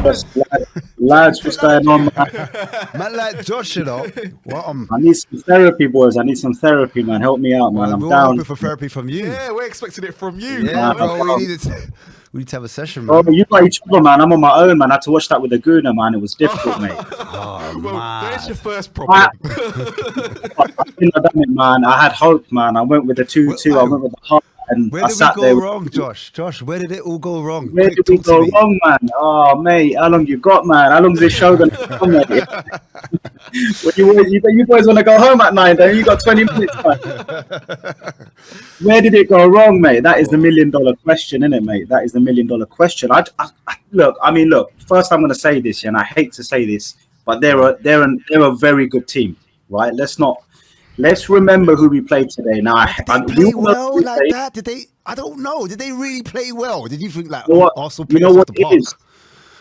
Lads, what's going on, man? Man like Josh, you know. What? I need some therapy, boys. I need some therapy, man. Help me out, man. Well, I'm we're all down. hoping for therapy from you. Yeah, we're expecting it from you. Yeah, bro. bro. We need to have a session, Bro, man. you got each other, man. I'm on my own, man. I had to watch that with the Gooner, man. It was difficult, mate. Oh, Well, man. there's your first problem. I think I done it, man. I had hope, man. I went with the 2-2. I went with the heart, and Where I did we sat go there. wrong, Josh? Josh, where did it all go wrong? Where Quick, did we talk to go me. wrong, man? Oh, mate, how long you got, man? How long's this show gonna go, mate? Well, you boys want to go home at 9, don't you? You got 20 minutes, man. Where did it go wrong, mate? That is the $1 million question, isn't it, mate? That is the $1 million question. Look. First, I'm going to say this, and I hate to say this, but they're a very good team, right? Let's remember who we played today. Now, Did they play well like that? Did they? I don't know. Did they really play well? Did you think like Arsenal played us off the park?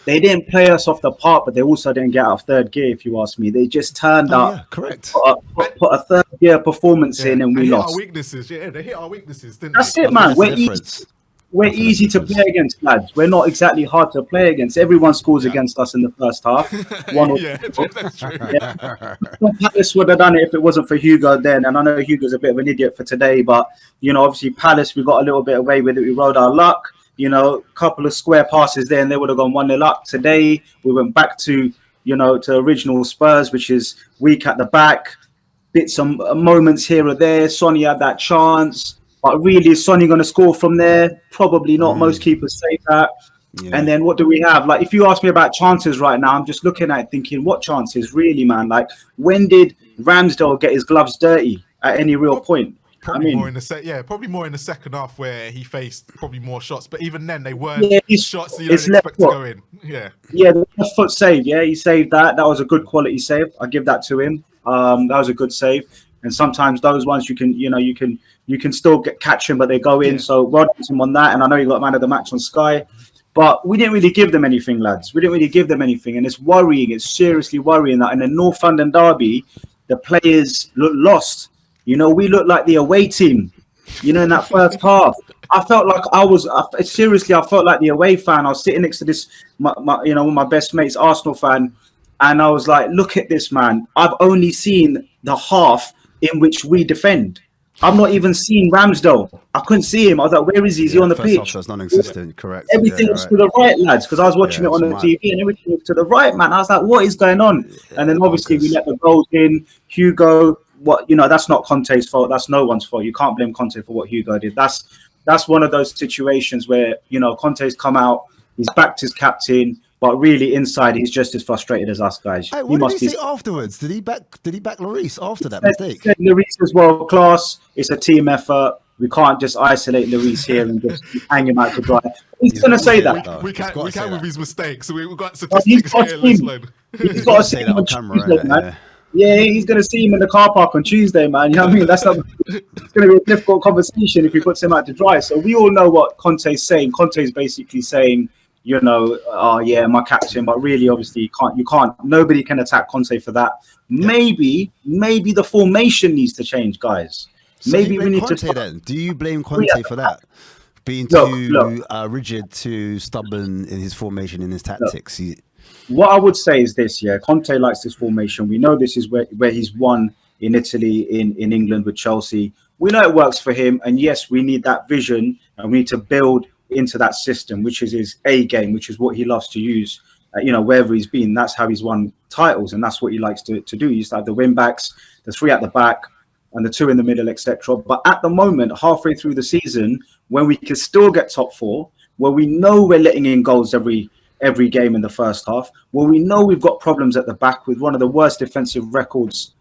They didn't play us off the park, but they also didn't get out of third gear, if you ask me. They just turned up. Yeah, correct. Put a third gear performance in, and we lost. Our weaknesses, yeah, they hit our weaknesses, didn't That's they? it, man. We're easy to play against, lads. We're not exactly hard to play against. Everyone scores against us in the first half. That's true. Yeah. Palace would have done it if it wasn't for Hugo then. And I know Hugo's a bit of an idiot for today, but, obviously Palace, we got a little bit away with it. We rode our luck. A couple of square passes there and they would have gone 1-0 up. Today, we went back to original Spurs, which is weak at the back. Bit some moments here or there. Sonny had that chance. But really, is Sonny going to score from there? Probably not. Most keepers say that. Yeah. And then what do we have? Like, if you ask me about chances right now, I'm just looking at it thinking, what chances really, man? Like, when did Ramsdale get his gloves dirty at any real point? Probably more in the second half where he faced probably more shots, but even then they weren't shots that you don't expect to go in. Yeah, the left foot save. Yeah, he saved that. That was a good quality save. I give that to him. That was a good save. And sometimes those ones you can still catch him, but they go in. Yeah. So well done to him on that. And I know you got man of the match on Sky, but we didn't really give them anything, lads. We didn't really give them anything, and it's worrying. It's seriously worrying that in the North London derby, the players look lost. We look like the away team, in that first half. I felt like I felt like the away fan. I was sitting next to this, one of my best mates, Arsenal fan. And I was like, look at this, man. I've only seen the half in which we defend. I've not even seen Ramsdale. I couldn't see him. I was like, where is he? Is he on the pitch? That's non-existent, correct. Everything was to the right, lads, because I was watching it on the TV and everything was to the right, man. I was like, what is going on? And then obviously we let the goals in. Hugo, that's not Conte's fault. That's no one's fault. You can't blame Conte for what Hugo did. That's one of those situations where, Conte's come out, he's backed his captain, but really inside he's just as frustrated as us guys. Hey, what did he say afterwards? Did he back Lloris after that mistake? Lloris is world class. It's a team effort. We can't just isolate Lloris here and just hang him out to dry. He's going to say that. We can with his mistakes. We've got statistics here. He's got to say that on Tuesday, man. Yeah, he's going to see him in the car park on Tuesday, man. You know what I mean? It's going to be a difficult conversation if he puts him out to dry. So we all know what Conte's saying. Conte's basically saying, oh yeah, my captain, but really, obviously, you can't. Nobody can attack Conte for that. Maybe the formation needs to change, guys. So maybe we need Conte to. Then, do you blame Conte for that? Being too rigid, too stubborn in his formation, in his tactics. What I would say is this: Conte likes this formation. We know this is where he's won in Italy, in England with Chelsea. We know it works for him, and yes, we need that vision, and we need to build into that system, which is his A game, which is what he loves to use, wherever he's been. That's how he's won titles, and that's what he likes to do. He used to have the wing backs, the 3 at the back, and the 2 in the middle, etc. But at the moment, halfway through the season, when we can still get top 4, where we know we're letting in goals every game in the first half, where we know we've got problems at the back with one of the worst defensive records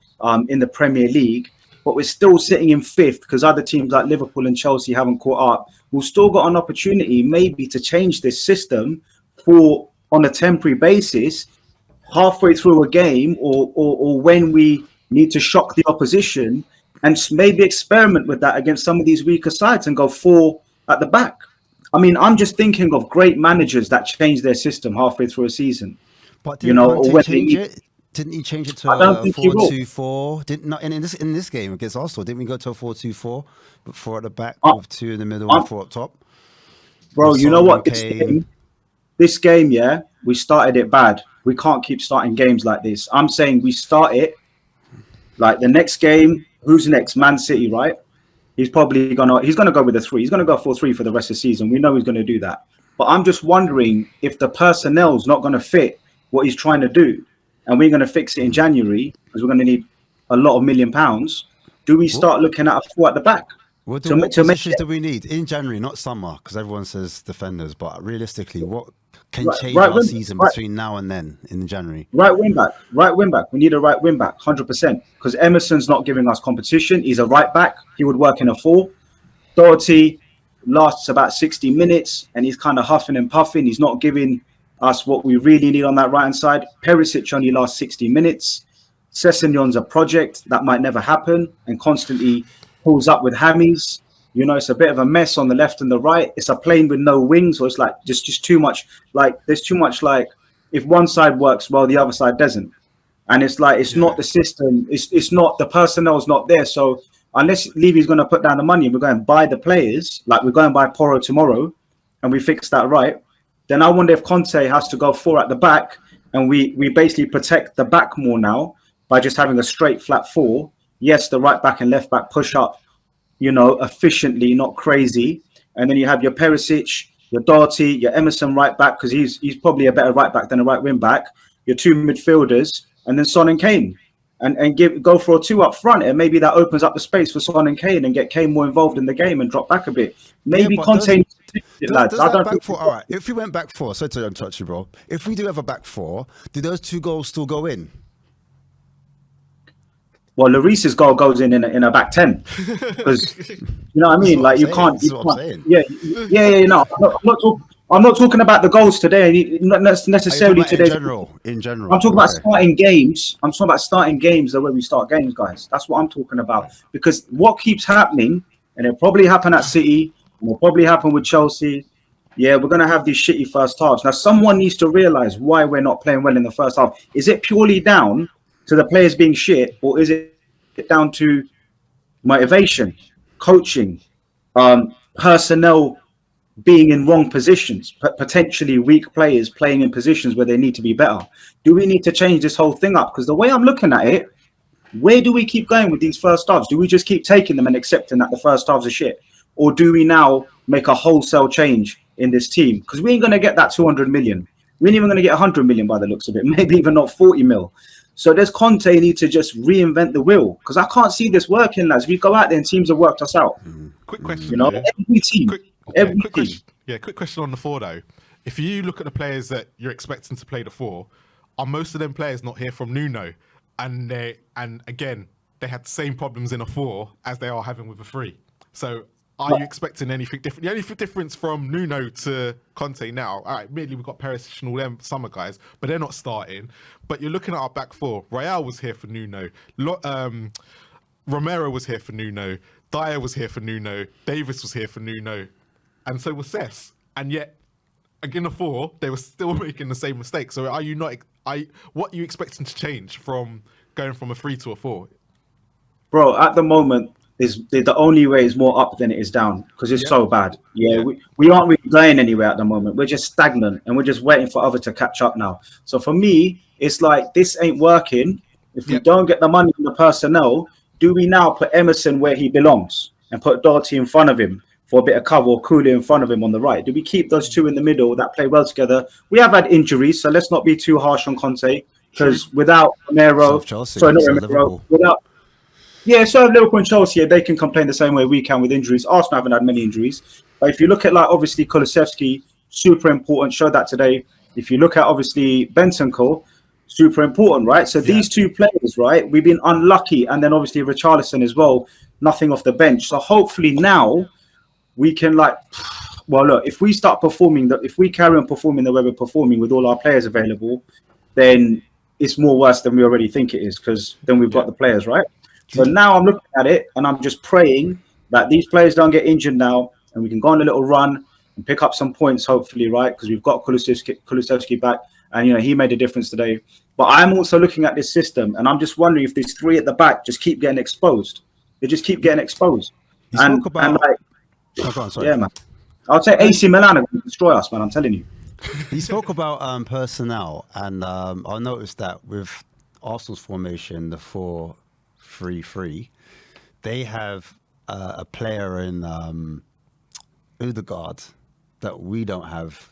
in the Premier League, but we're still sitting in 5th because other teams like Liverpool and Chelsea haven't caught up. We've still got an opportunity maybe to change this system on a temporary basis halfway through a game or when we need to shock the opposition and maybe experiment with that against some of these weaker sides and go 4 at the back. I mean, I'm just thinking of great managers that change their system halfway through a season. But didn't he change it to a 4-2-4? In this game against Arsenal, didn't we go to a 4-2-4? 4 at the back, with 2 in the middle and 4 up top. Bro, you know what? This game, we started it bad. We can't keep starting games like this. I'm saying we start it like the next game. Who's next? Man City, right? He's gonna go with a 3. He's gonna go 4-3 for the rest of the season. We know he's gonna do that. But I'm just wondering if the personnel's not gonna fit what he's trying to do, and we're gonna fix it in January because we're gonna need a lot of £1 million. Do we start looking at a 4 at the back? What positions do we need in January, not summer? Because everyone says defenders, but realistically, what can change our season between now and then in January? Right wing back. We need a right wing back, 100%. Because Emerson's not giving us competition. He's a right back. He would work in a 4. Doherty lasts about 60 minutes, and he's kind of huffing and puffing. He's not giving us what we really need on that right hand side. Perisic only lasts 60 minutes. Sessegnon's a project that might never happen, and constantly pulls up with hammies. You know, it's a bit of a mess on the left and the right. It's a plane with no wings, or it's like just too much. Like there's too much. Like if one side works well, the other side doesn't, and it's like it's not the system. It's not the personnel's not there. So unless Levy's going to put down the money and we're going to buy the players, like we're going to buy Porro tomorrow, and we fix that right, then I wonder if Conte has to go 4 at the back, and we basically protect the back more now by just having a straight flat 4. Yes, the right back and left back push up, you know, efficiently, not crazy. And then you have your Perisic, your Doherty, your Emerson right back, because he's probably a better right back than a right wing back. Your 2 midfielders, and then Son and Kane, and go for a 2 up front, and maybe that opens up the space for Son and Kane and get Kane more involved in the game and drop back a bit. Maybe Conte. Lads, I don't think. All right, if we went back 4, sorry to interrupt you, bro. If we do have a back 4, do those 2 goals still go in? Well, Lloris's goal goes in a back 10 because you know what I mean. Like you can't. Yeah. No, I'm not talking about the goals today. Not necessarily today. In general. I'm talking about starting games. I'm talking about starting games the way we start games, guys. That's what I'm talking about. Because what keeps happening, and it'll probably happen at City, and it'll probably happen with Chelsea. Yeah, we're gonna have these shitty first halves. Now, someone needs to realize why we're not playing well in the first half. Is it purely down to the players being shit, or is it down to motivation, coaching, personnel being in wrong positions, potentially weak players playing in positions where they need to be better? Do we need to change this whole thing up? Because the way I'm looking at it, where do we keep going with these first halves? Do we just keep taking them and accepting that the first halves are shit? Or do we now make a wholesale change in this team? Because we ain't going to get that 200 million. We ain't even going to get 100 million by the looks of it. Maybe even not 40 mil. So does Conte need to just reinvent the wheel? Because I can't see this working, lads. We go out there and teams have worked us out. Quick question. You know, every team. Quick question on the 4 though. If you look at the players that you're expecting to play the 4, are most of them players not here from Nuno? And again, they had the same problems in a 4 as they are having with a 3. So are you expecting anything different? The only difference from Nuno to Conte now, all right, admittedly we've got Perisic and all them summer guys, but they're not starting. But you're looking at our back 4. Real was here for Nuno. Romero was here for Nuno. Dyer was here for Nuno. Davis was here for Nuno. And so was Cess. And yet, again, the 4, they were still making the same mistake. So are you not? What are you expecting to change from going from a 3 to a 4? Bro, at the moment, the only way is more up than it is down because it's so bad. Yeah. We aren't really going anywhere at the moment. We're just stagnant and we're just waiting for others to catch up now. So for me, it's like this ain't working. If we don't get the money and the personnel, do we now put Emerson where he belongs and put Doherty in front of him for a bit of cover, or Cooley in front of him on the right? Do we keep those 2 in the middle that play well together? We have had injuries, so let's not be too harsh on Conte because without Romero, so Liverpool and Chelsea, they can complain the same way we can with injuries. Arsenal haven't had many injuries. But if you look at, like, obviously, Kulusevski, super important, showed that today. If you look at, obviously, Bentancur, super important, right? So these 2 players, right, we've been unlucky. And then, obviously, Richarlison as well, nothing off the bench. So hopefully now we can, look, if we start performing, if we carry on performing the way we're performing with all our players available, then it's more worse than we already think it is because then we've got the players, right? So now I'm looking at it and I'm just praying that these players don't get injured now and we can go on a little run and pick up some points, hopefully, right? Because we've got Kulusevski back and, you know, he made a difference today. But I'm also looking at this system and I'm just wondering if these 3 at the back just keep getting exposed. They just keep getting exposed. Man. I'll say AC Milan are going to destroy us, man. I'm telling you. You spoke about personnel, and I noticed that with Arsenal's formation, the 4-3-3, they have a player in Odegaard that we don't have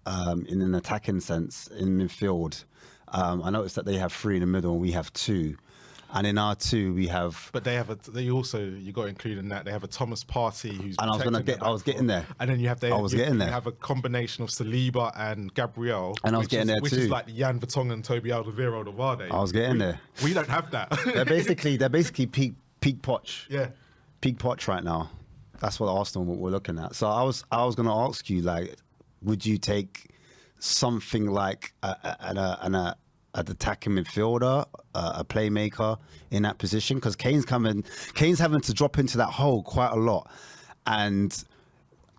in an attacking sense in midfield. I noticed that they have 3 in the middle and we have 2. And in our 2 we have. But they have you got to include in that they have a Thomas Partey who's. And I was getting there. And then you have getting there. You have a combination of Saliba and Gabriel. And I was getting there which too. Which is like Jan Vertonghen and Toby Alderweireld of our day. I was getting there. We don't have that. They're basically peak Poch. Yeah. Peak Poch right now. That's what Arsenal we're looking at. So I was going to ask you, like, would you take something like an attacking midfielder, a playmaker in that position? Because Kane's having to drop into that hole quite a lot, and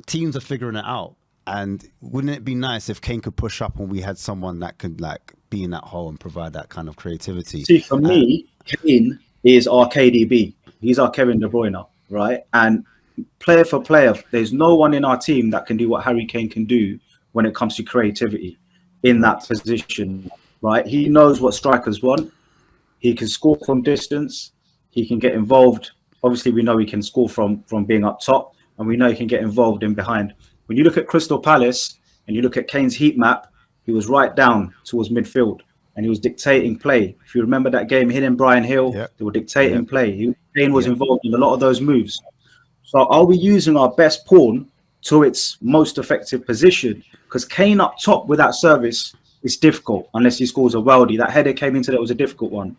teams are figuring it out. And wouldn't it be nice if Kane could push up and we had someone that could like be in that hole and provide that kind of creativity? See, for me, Kane is our KDB. He's our Kevin De Bruyne, right? And player for player, there's no one in our team that can do what Harry Kane can do when it comes to creativity in that position, right? He knows what strikers want. He can score from distance. He can get involved. Obviously, we know he can score from being up top, and we know he can get involved in behind. When you look at Crystal Palace and you look at Kane's heat map, he was right down towards midfield and he was dictating play. If you remember that game, him and Brian Hill, they were dictating play. Kane was involved in a lot of those moves. So are we using our best pawn to its most effective position? Because Kane up top with that service is difficult unless he scores a worldie. That header came into that was a difficult one.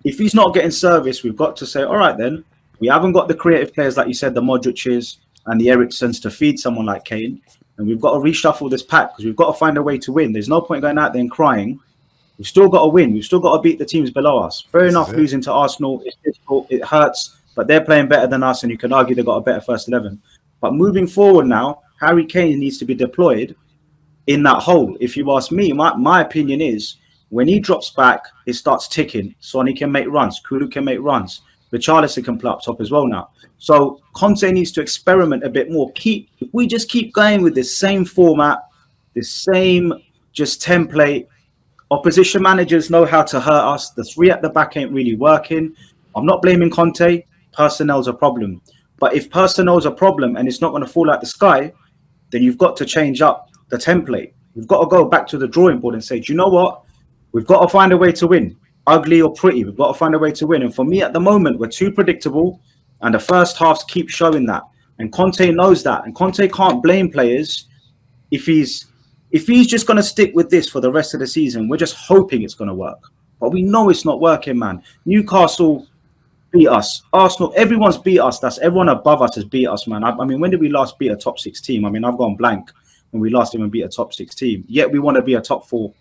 If he's not getting service, we've got to say, all right, then we haven't got the creative players like you said, the Modric's and the Erikssens to feed someone like Kane. And we've got to reshuffle this pack because we've got to find a way to win. There's no point going out there and crying. We've still got to win. We've still got to beat the teams below us. Fair enough, losing to Arsenal, it's difficult, it hurts, but they're playing better than us, and you can argue they've got a better first 11. But moving forward now, Harry Kane needs to be deployed in that hole. If you ask me, my opinion is when he drops back, it starts ticking. Sonny can make runs. Kulu can make runs. Richarlison can play up top as well now. So Conte needs to experiment a bit more. If we just keep going with this same format, this same just template, opposition managers know how to hurt us. The 3 at the back ain't really working. I'm not blaming Conte. Personnel's a problem. But if personnel's a problem and it's not going to fall out the sky, then you've got to change up the template. You've got to go back to the drawing board and say, do you know what? We've got to find a way to win. Ugly or pretty, we've got to find a way to win. And for me, at the moment, we're too predictable. And the first halves keep showing that. And Conte knows that. And Conte can't blame players if he's just going to stick with this for the rest of the season. We're just hoping it's going to work. But we know it's not working, man. Newcastle beat us. Arsenal, everyone's beat us. That's everyone above us has beat us, man. I mean, when did we last beat a top 6 team? I mean, I've gone blank when we last even beat a top 6 team. Yet we want to be a top four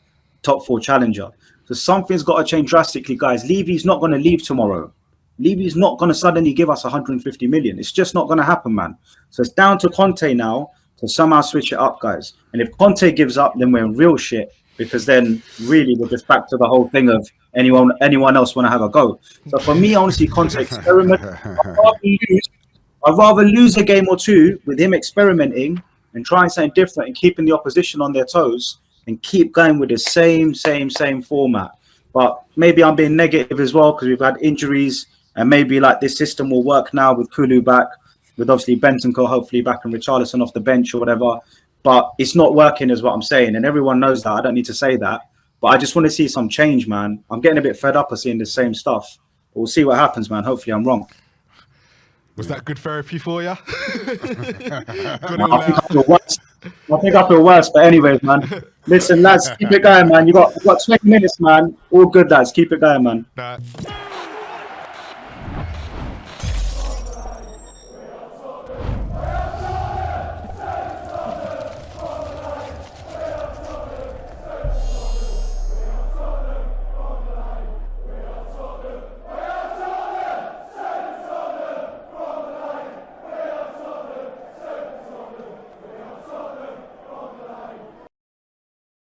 challenger. So something's got to change drastically, guys. Levy's not going to leave tomorrow. Levy's not going to suddenly give us 150 million. It's just not going to happen, man. So it's down to Conte now to somehow switch it up, guys. And if Conte gives up, then we're in real shit, because then really we're just back to the whole thing of anyone else want to have a go. So for me, honestly, Conte experiment. I'd rather lose a game or two with him experimenting and trying something different and keeping the opposition on their toes and keep going with the same format. But maybe I'm being negative as well because we've had injuries, and maybe like this system will work now with Kulu back, with obviously Bentancur hopefully back and Richarlison off the bench or whatever. But it's not working is what I'm saying, and everyone knows that. I don't need to say that. But I just want to see some change, man. I'm getting a bit fed up of seeing the same stuff. But we'll see what happens, man. Hopefully I'm wrong. Was that good therapy for you? I think I feel worse. But anyways, man. Listen, lads, keep it going, man. You got 20 minutes, man. All good, lads. Keep it going, man.